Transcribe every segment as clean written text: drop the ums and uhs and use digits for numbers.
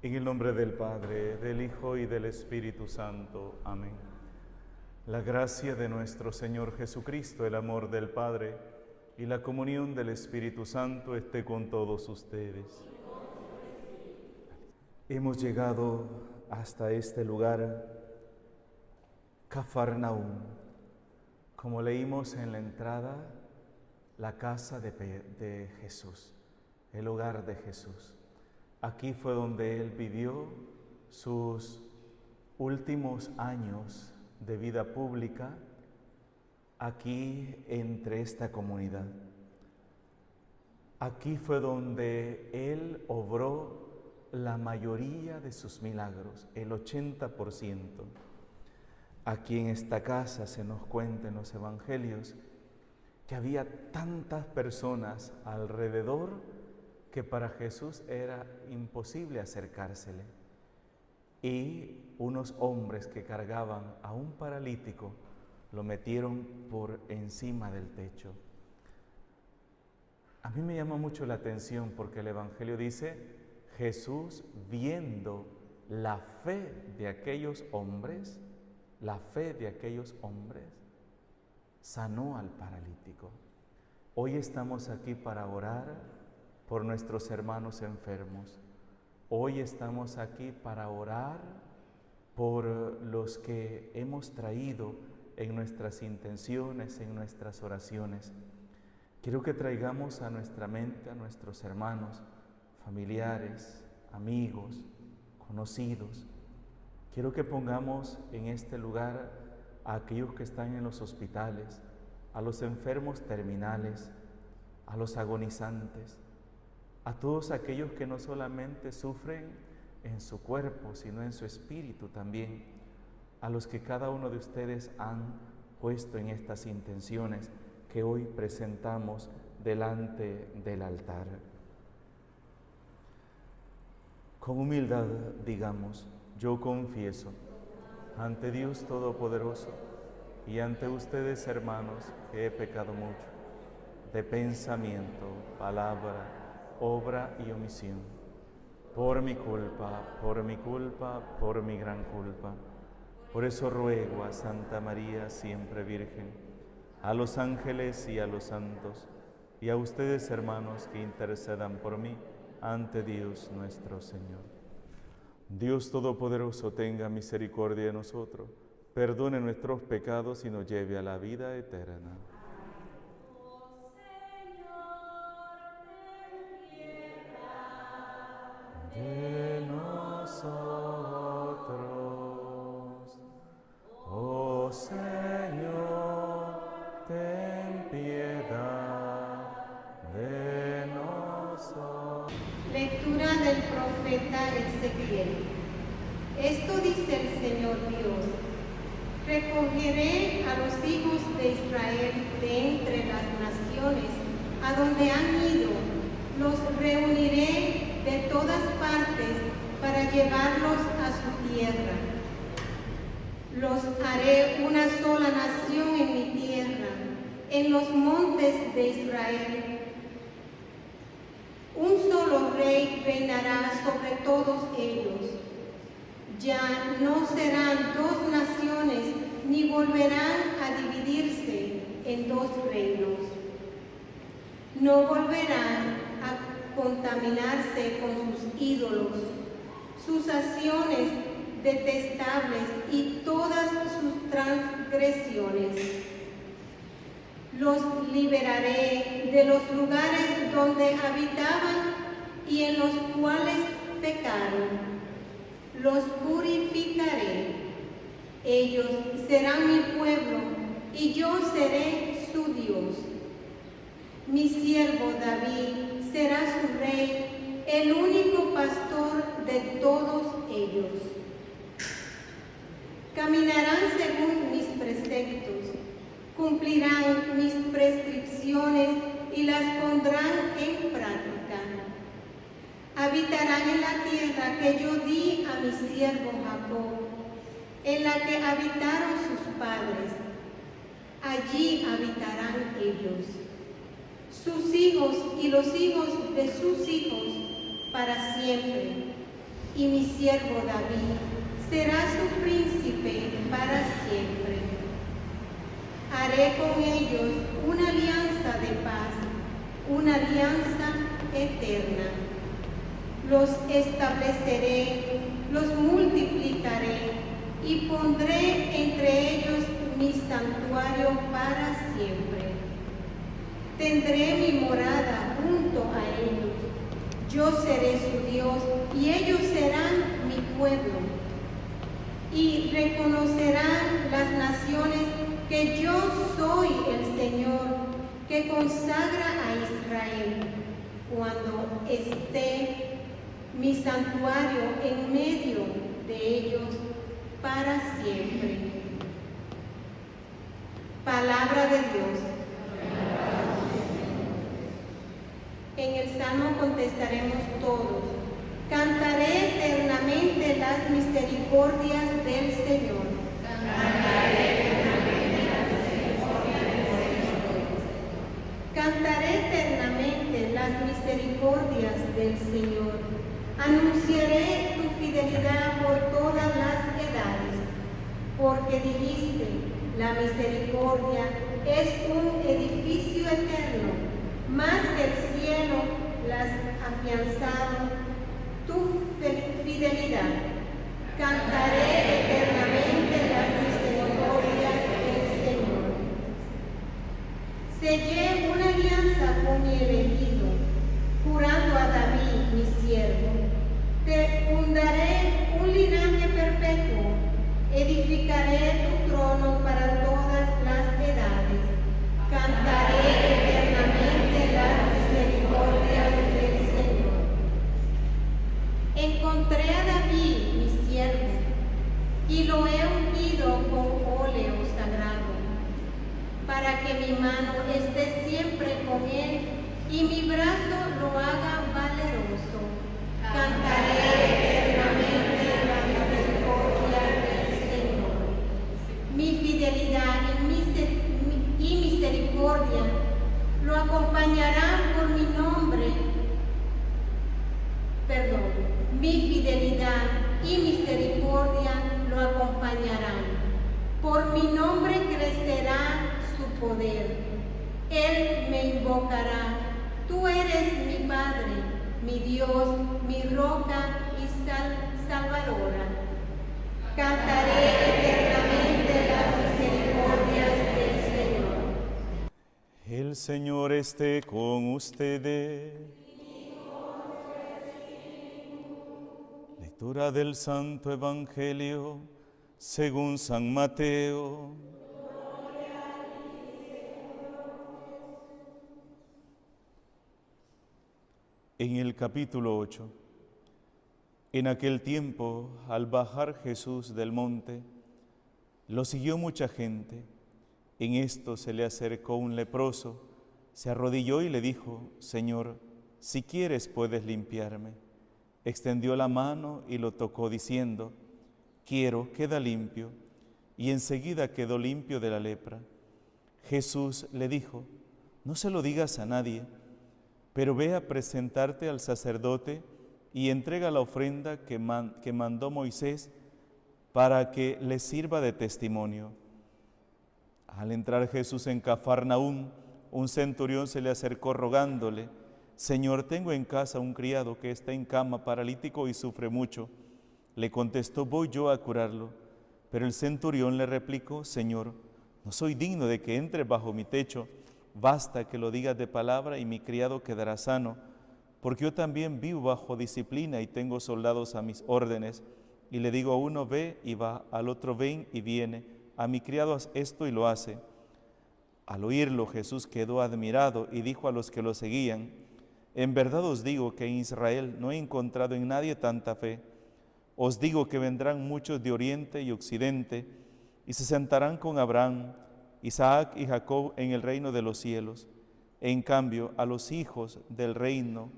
En el nombre del Padre, del Hijo y del Espíritu Santo. Amén. La gracia de nuestro Señor Jesucristo, el amor del Padre y la comunión del Espíritu Santo esté con todos ustedes. Hemos llegado hasta este lugar, Cafarnaúm. Como leímos en la entrada, la casa de Jesús, el hogar de Jesús. Aquí fue donde Él vivió sus últimos años de vida pública, aquí entre esta comunidad. Aquí fue donde Él obró la mayoría de sus milagros, el 80%. Aquí en esta casa se nos cuenta en los evangelios que había tantas personas alrededor que para Jesús era imposible acercársele. Y unos hombres que cargaban a un paralítico lo metieron por encima del techo. A mí me llama mucho la atención porque el Evangelio dice: Jesús, viendo la fe de aquellos hombres, sanó al paralítico. Hoy estamos aquí para orar por nuestros hermanos enfermos. Hoy estamos aquí para orar por los que hemos traído en nuestras intenciones, en nuestras oraciones. Quiero que traigamos a nuestra mente a nuestros hermanos, familiares, amigos, conocidos. Quiero que pongamos en este lugar a aquellos que están en los hospitales, a los enfermos terminales, a los agonizantes, a todos aquellos que no solamente sufren en su cuerpo, sino en su espíritu también, a los que cada uno de ustedes han puesto en estas intenciones que hoy presentamos delante del altar. Con humildad digamos: yo confieso ante Dios Todopoderoso y ante ustedes, hermanos, que he pecado mucho, de pensamiento, palabra, obra y omisión, por mi culpa, por mi gran culpa. Por eso ruego a Santa María, siempre Virgen, a los ángeles y a los santos, y a ustedes, hermanos, que intercedan por mí ante Dios nuestro Señor. Dios Todopoderoso tenga misericordia de nosotros, perdone nuestros pecados y nos lleve a la vida eterna. De nosotros, oh Señor, ten piedad de nosotros. Lectura del profeta Ezequiel. Esto dice el Señor Dios: recogeré a los hijos de Israel de entre las naciones a donde han ido, los reuniré de todas partes para llevarlos a su tierra. Los haré una sola nación en mi tierra, en los montes de Israel. Un solo rey reinará sobre todos ellos. Ya no serán dos naciones, ni volverán a dividirse en dos reinos. No volverán a contaminarse con sus ídolos, sus acciones detestables y todas sus transgresiones. Los liberaré de los lugares donde habitaban y en los cuales pecaron. Los purificaré. Ellos serán mi pueblo y yo seré su Dios. Mi siervo David será su rey, el único pastor de todos ellos. Caminarán según mis preceptos, cumplirán mis prescripciones y las pondrán en práctica. Habitarán en la tierra que yo di a mi siervo Jacob, en la que habitaron sus padres. Allí habitarán ellos, sus hijos y los hijos de sus hijos para siempre, y mi siervo David será su príncipe para siempre. Haré con ellos una alianza de paz, una alianza eterna. Los estableceré, los multiplicaré y pondré entre ellos mi santuario para siempre. Tendré mi morada junto a ellos. Yo seré su Dios y ellos serán mi pueblo. Y reconocerán las naciones que yo soy el Señor, que consagra a Israel, cuando esté mi santuario en medio de ellos para siempre. Palabra de Dios. En el Salmo contestaremos todos: cantaré eternamente las misericordias del Señor. Cantaré eternamente las misericordias del Señor. Cantaré eternamente las misericordias del Señor. Anunciaré tu fidelidad por todas las edades, porque dijiste: la misericordia es un edificio eterno, más que el cielo las afianzado tu fidelidad. Cantaré eternamente las misericordias del Señor. Sellé una alianza con mi elegido, jurando a David, mi siervo. Te fundaré un linaje perpetuo, edificaré tu trono para todas las edades. Cantaré eternamente las misericordias del Señor. Encontré a David, mi siervo, y lo he ungido con óleo sagrado, para que mi mano esté siempre con él y mi brazo lo haga valeroso. Cantaré eternamente la misericordia del Señor. Mi fidelidad y misericordia lo acompañarán por mi nombre. Mi fidelidad y misericordia lo acompañarán. Por mi nombre crecerá su poder. Él me invocará: tú eres mi Padre, mi Dios, mi roca y salvadora. Cantaré eternamente las misericordias del Señor. El Señor esté con ustedes. Lectura del Santo Evangelio según San Mateo. En el capítulo 8, en aquel tiempo, al bajar Jesús del monte, lo siguió mucha gente. En esto se le acercó un leproso, se arrodilló y le dijo: Señor, si quieres puedes limpiarme. Extendió la mano y lo tocó diciendo: quiero, queda limpio. Y enseguida quedó limpio de la lepra. Jesús le dijo: no se lo digas a nadie, pero ve a presentarte al sacerdote y entrega la ofrenda que mandó Moisés para que le sirva de testimonio. Al entrar Jesús en Cafarnaúm, un centurión se le acercó rogándole: Señor, tengo en casa un criado que está en cama, paralítico y sufre mucho. Le contestó: voy yo a curarlo. Pero el centurión le replicó: Señor, no soy digno de que entre bajo mi techo. Basta que lo digas de palabra y mi criado quedará sano, porque yo también vivo bajo disciplina y tengo soldados a mis órdenes. Y le digo a uno: ve y va, al otro: ven y viene, a mi criado haz esto y lo hace. Al oírlo, Jesús quedó admirado y dijo a los que lo seguían: en verdad os digo que en Israel no he encontrado en nadie tanta fe. Os digo que vendrán muchos de oriente y occidente y se sentarán con Abraham, Isaac y Jacob en el reino de los cielos. En cambio, a los hijos del reino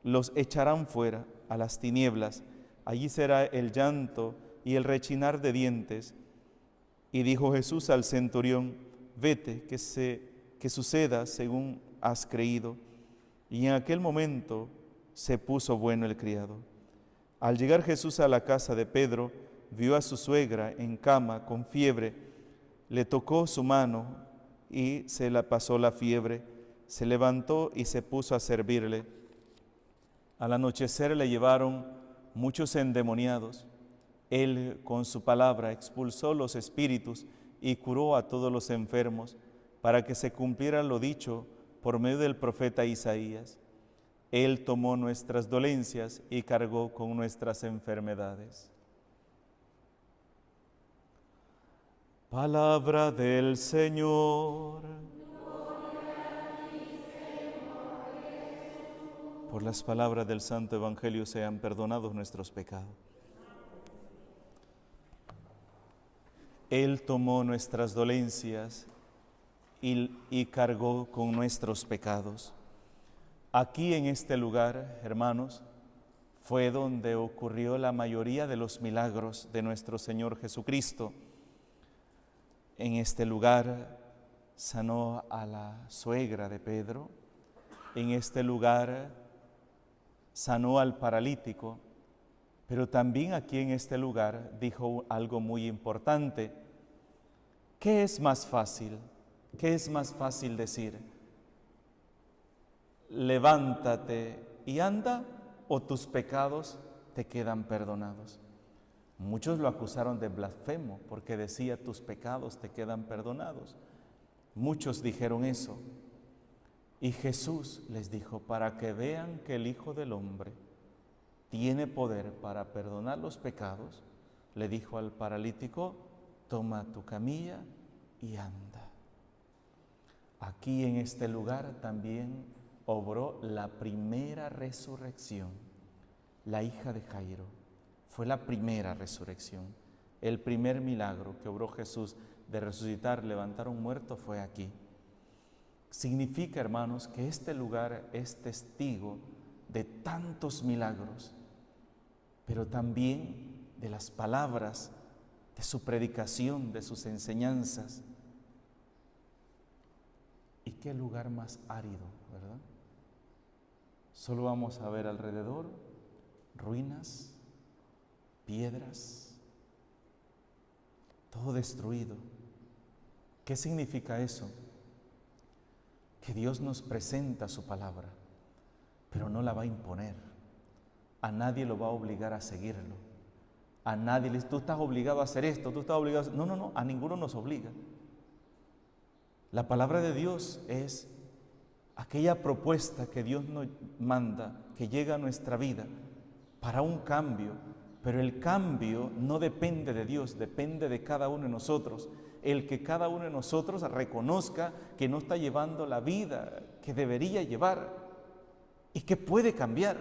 los echarán fuera a las tinieblas. Allí será el llanto y el rechinar de dientes. Y dijo Jesús al centurión: vete, que suceda según has creído. Y en aquel momento se puso bueno el criado. Al llegar Jesús a la casa de Pedro, vio a su suegra en cama con fiebre, le tocó su mano y se la pasó la fiebre, se levantó y se puso a servirle. Al anochecer le llevaron muchos endemoniados. Él con su palabra expulsó los espíritus y curó a todos los enfermos, para que se cumpliera lo dicho por medio del profeta Isaías. Él tomó nuestras dolencias y cargó con nuestras enfermedades. Palabra del Señor. Por las palabras del Santo Evangelio sean perdonados nuestros pecados. Él tomó nuestras dolencias y cargó con nuestros pecados. Aquí en este lugar, hermanos, fue donde ocurrió la mayoría de los milagros de nuestro Señor Jesucristo. En este lugar sanó a la suegra de Pedro. En este lugar sanó al paralítico. Pero también aquí en este lugar dijo algo muy importante. ¿Qué es más fácil? ¿Qué es más fácil decir? Levántate y anda, o tus pecados te quedan perdonados. Muchos lo acusaron de blasfemo porque decía tus pecados te quedan perdonados. Muchos dijeron eso. Y Jesús les dijo, para que vean que el Hijo del Hombre tiene poder para perdonar los pecados, le dijo al paralítico, toma tu camilla y anda. Aquí en este lugar también obró la primera resurrección. La hija de Jairo fue la primera resurrección. El primer milagro que obró Jesús de resucitar, levantar un muerto fue aquí. Significa, hermanos, que este lugar es testigo de tantos milagros, pero también de las palabras, de su predicación, de sus enseñanzas. ¿Y qué lugar más árido, verdad? Solo vamos a ver alrededor ruinas, piedras, todo destruido. ¿Qué significa eso? Que Dios nos presenta su palabra, pero no la va a imponer. A nadie lo va a obligar a seguirlo. A nadie le dice, tú estás obligado a hacer esto, tú estás obligado a hacer... No, a ninguno nos obliga. La palabra de Dios es aquella propuesta que Dios nos manda, que llega a nuestra vida para un cambio, pero el cambio no depende de Dios, depende de cada uno de nosotros. El que cada uno de nosotros reconozca que no está llevando la vida que debería llevar y que puede cambiar.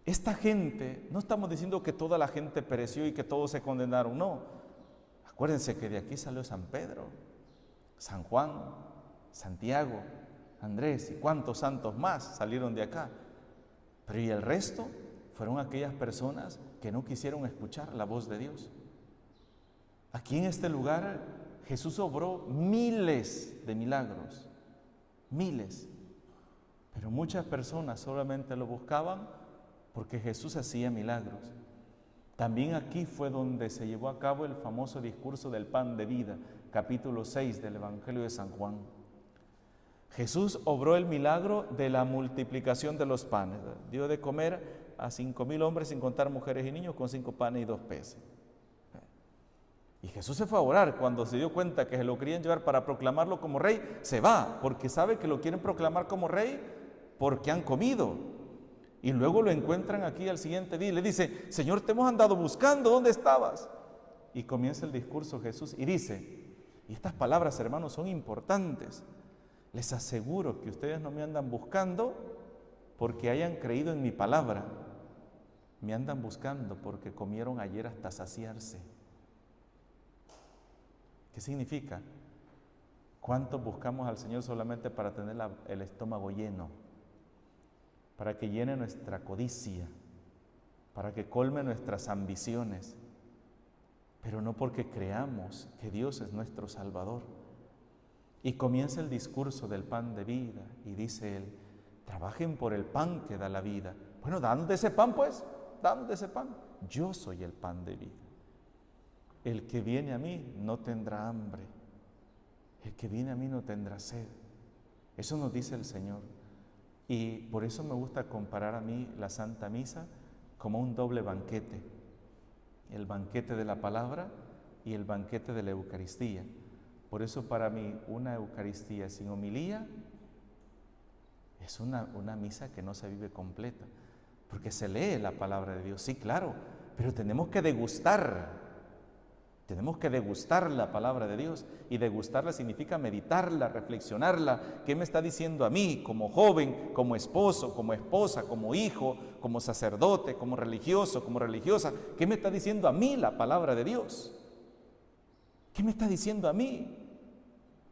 Esta gente, no estamos diciendo que toda la gente pereció y que todos se condenaron, no. Acuérdense que de aquí salió San Pedro, San Juan, Santiago, Andrés y cuántos santos más salieron de acá. Pero y el resto fueron aquellas personas que no quisieron escuchar la voz de Dios. Aquí en este lugar Jesús obró miles de milagros, miles. Pero muchas personas solamente lo buscaban porque Jesús hacía milagros. También aquí fue donde se llevó a cabo el famoso discurso del pan de vida, capítulo 6 del Evangelio de San Juan. Jesús obró el milagro de la multiplicación de los panes. Dio de comer a 5,000 hombres, sin contar mujeres y niños, con 5 panes y 2 peces. Y Jesús se fue a orar. Cuando se dio cuenta que se lo querían llevar para proclamarlo como rey, se va, porque sabe que lo quieren proclamar como rey porque han comido. Y luego lo encuentran aquí al siguiente día y le dice, Señor, te hemos andado buscando, ¿dónde estabas? Y comienza el discurso Jesús y dice, y estas palabras, hermanos, son importantes. Les aseguro que ustedes no me andan buscando porque hayan creído en mi palabra. Me andan buscando porque comieron ayer hasta saciarse. ¿Qué significa? ¿Cuántos buscamos al Señor solamente para tener el estómago lleno? Para que llene nuestra codicia, para que colme nuestras ambiciones, pero no porque creamos que Dios es nuestro Salvador. Y comienza el discurso del pan de vida y dice él, trabajen por el pan que da la vida. Bueno, dan de ese pan pues, danos de ese pan. Yo soy el pan de vida. El que viene a mí no tendrá hambre. El que viene a mí no tendrá sed. Eso nos dice el Señor. Y por eso me gusta comparar a mí la Santa Misa como un doble banquete. El banquete de la palabra y el banquete de la Eucaristía. Por eso para mí una Eucaristía sin homilía es una misa que no se vive completa. Porque se lee la palabra de Dios, sí, claro, pero tenemos que degustar la palabra de Dios, y degustarla significa meditarla, reflexionarla. ¿Qué me está diciendo a mí como joven, como esposo, como esposa, como hijo, como sacerdote, como religioso, como religiosa? ¿Qué me está diciendo a mí la palabra de Dios? ¿Qué me está diciendo a mí?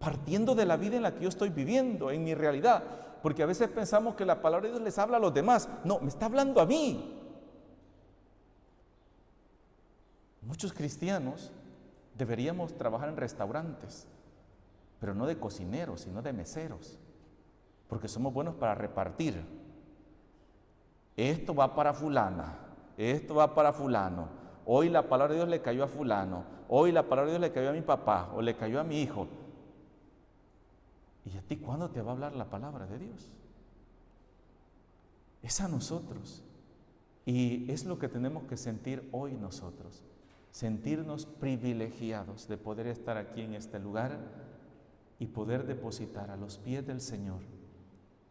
Partiendo de la vida en la que yo estoy viviendo, en mi realidad, porque a veces pensamos que la palabra de Dios les habla a los demás. No, me está hablando a mí. Muchos cristianos deberíamos trabajar en restaurantes, pero no de cocineros, sino de meseros, porque somos buenos para repartir. Esto va para fulana, esto va para fulano. Hoy la palabra de Dios le cayó a fulano, hoy la palabra de Dios le cayó a mi papá o le cayó a mi hijo. ¿Y a ti cuándo te va a hablar la palabra de Dios? Es a nosotros. Y es lo que tenemos que sentir hoy nosotros. Sentirnos privilegiados de poder estar aquí en este lugar y poder depositar a los pies del Señor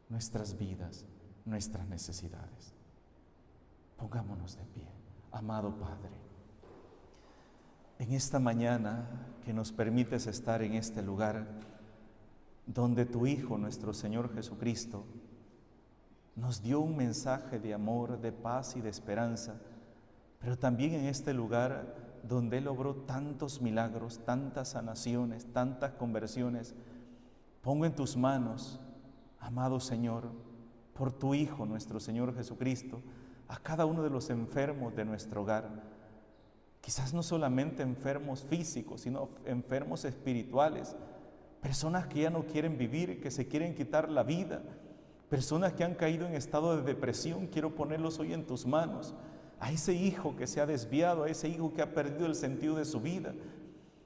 nuestras vidas, nuestras necesidades. Pongámonos de pie. Amado Padre, en esta mañana que nos permites estar en este lugar donde tu Hijo, nuestro Señor Jesucristo, nos dio un mensaje de amor, de paz y de esperanza, pero también en este lugar donde Él obró tantos milagros, tantas sanaciones, tantas conversiones, pongo en tus manos, amado Señor, por tu Hijo, nuestro Señor Jesucristo, a cada uno de los enfermos de nuestro hogar. Quizás no solamente enfermos físicos, sino enfermos espirituales, personas que ya no quieren vivir, que se quieren quitar la vida, personas que han caído en estado de depresión. Quiero ponerlos hoy en tus manos. A ese hijo que se ha desviado, a ese hijo que ha perdido el sentido de su vida,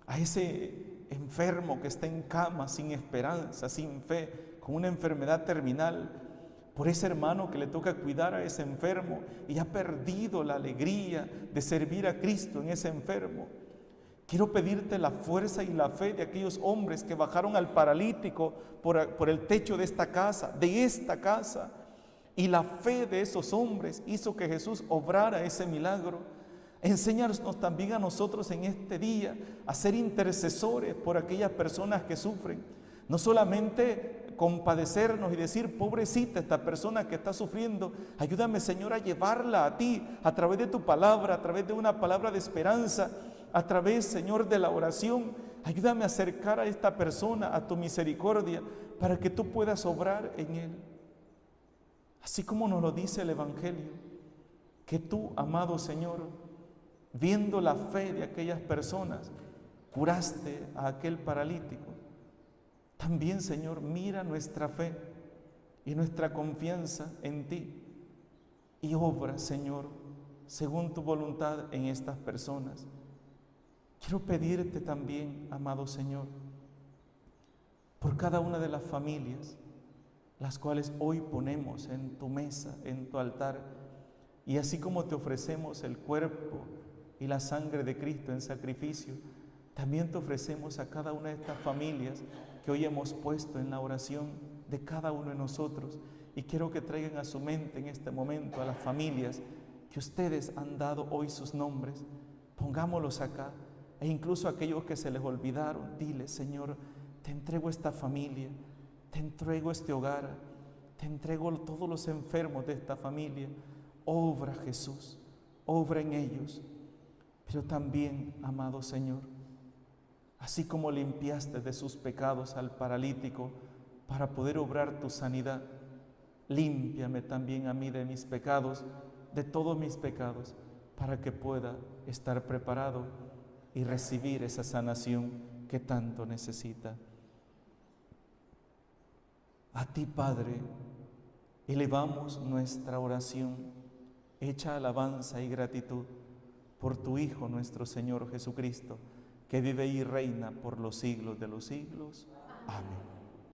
a ese enfermo que está en cama sin esperanza, sin fe, con una enfermedad terminal, por ese hermano que le toca cuidar a ese enfermo y ha perdido la alegría de servir a Cristo en ese enfermo. Quiero pedirte la fuerza y la fe de aquellos hombres que bajaron al paralítico por el techo de esta casa, y la fe de esos hombres hizo que Jesús obrara ese milagro. Enséñanos también a nosotros en este día a ser intercesores por aquellas personas que sufren. No solamente compadecernos y decir, pobrecita esta persona que está sufriendo, ayúdame, Señor, a llevarla a ti a través de tu palabra, a través de una palabra de esperanza, a través, Señor, de la oración. Ayúdame a acercar a esta persona a tu misericordia para que tú puedas obrar en él. Así como nos lo dice el Evangelio, que tú, amado Señor, viendo la fe de aquellas personas, curaste a aquel paralítico. También, Señor, mira nuestra fe y nuestra confianza en ti y obra, Señor, según tu voluntad en estas personas. Quiero pedirte también, amado Señor, por cada una de las familias, las cuales hoy ponemos en tu mesa, en tu altar, y así como te ofrecemos el cuerpo y la sangre de Cristo en sacrificio, también te ofrecemos a cada una de estas familias que hoy hemos puesto en la oración de cada uno de nosotros. Y quiero que traigan a su mente en este momento a las familias que ustedes han dado hoy sus nombres. Pongámoslos acá, e incluso aquellos que se les olvidaron, dile, Señor, te entrego esta familia, te entrego este hogar, te entrego todos los enfermos de esta familia. Obra, Jesús, obra en ellos. Pero también, amado Señor, así como limpiaste de sus pecados al paralítico para poder obrar tu sanidad, límpiame también a mí de mis pecados, de todos mis pecados, para que pueda estar preparado y recibir esa sanación que tanto necesita. A ti, Padre, elevamos nuestra oración hecha alabanza y gratitud por tu Hijo nuestro Señor Jesucristo, que vive y reina por los siglos de los siglos. Amén.